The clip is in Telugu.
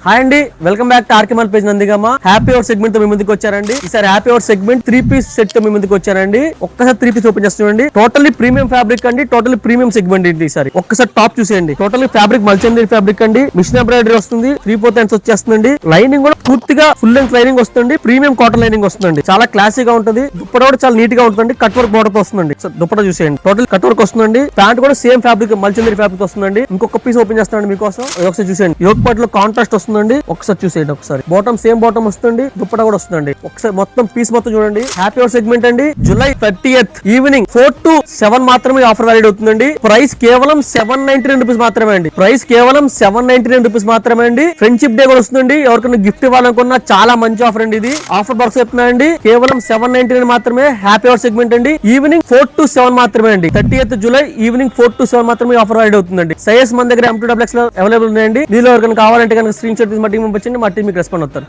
హాయ్ అండి, welcome back to RK Mall page Nandigama. Happy hour segment తో మీ ముందుకు వచ్చారండి. ఈసారి happy hour segment 3-piece set తో మీ ముందుకు వచ్చారండి. ఒక్కసారి 3-piece ఓపెన్ చేస్తుండీ. టోటల్లీ ప్రీమియం ఫ్యాబ్రిక్ అండి, టోటల్లీ ప్రీమియం సెగ్మెంట్ అండి. ఈసారి ఒక్కసారి టాప్ చూసేయండి. టోటల్లీ ఫ్యాబ్రిక్ మల్చందీ ఫ్యాబ్రిక్ అండి. మిషన్ ఎంబ్రాయిడరీ వస్తుంది, 3/4 హ్యాండ్స్ వచ్చేస్తుందండి. లైనింగ్ కూడా పూర్తిగా ఫుల్ లెంత్ లైనింగ్ వస్తుంది, ప్రీమియం కాటన్ లైనింగ్ వస్తుందండి. చాలా క్లాసీగా ఉంటుంది. దుప్పట కూడా చాలా నీట్ గా ఉంటుంది. కట్ వర్క్ బోర్డర్ తో వస్తుందండి. దుప్పట చూసేయండి, టోటల్ కట్ వర్క్ వస్తుందండి. ప్యాంట్ కూడా సేమ్ ఫ్యాబ్రిక్ మల్చందీ ఫ్యాబ్రిక్ వస్తుందండి. ఇంకొక పీస్ ఓపెన్ చేస్తానండి మీకోసం. ఒకసారి చూసేయండి, యోక్ పార్ట్ లో కాంట్రాస్ట్ వస్తుందండి. ఒకసారి చూసేయండి, ఒకసారి బాటమ్ సేమ్ బాటమ్ వస్తుంది, దుప్పట కూడా వస్తుందండి. ఒకసారి మొత్తం పీస్ మొత్తం చూడండి. హ్యాపీ అవర్ సెగ్మెంట్ అండి. జూలై 30th ఈవినింగ్ 4 to 7 మాత్రమే ఆఫర్ వ్యాలిడ్ అవుతుందండి. ప్రైస్ కేవలం 799 రూపీస్ మాత్రమే అండి. ప్రైస్ కేవలం 799 రూపీస్ మాత్రమే అండి. ఫ్రెండ్షిప్ డే కూడా వస్తుందండి. ఎవరికైనా గిఫ్ట్ ఇవ్వాలనుకున్నా చాలా మంచి ఆఫర్ అండి. ఇది ఆఫర్ బాక్స్ చెప్తున్నా అండి. కేవలం 799 మాత్రమే. హ్యాపీ అవర్ సెగ్మెంట్ అండి. ఈవినింగ్ 4 to 7 మాత్రమే అండి. 30th జూలై ఈవినింగ్ 4 to 7 మాత్రమే ఆఫర్ వ్యాలిడ్ అవుతుందండి. సైజ్ మన దగ్గర M2XX లో అవైలబుల్ ఉన్నాయండి. మీలో ఎవరికైనా కావాలంటే కనుక స్క్రీన్ షాట్ తీసి మా టీం పంపించండి. మా టీం మీకు రెస్పాండ్ అవుతారు.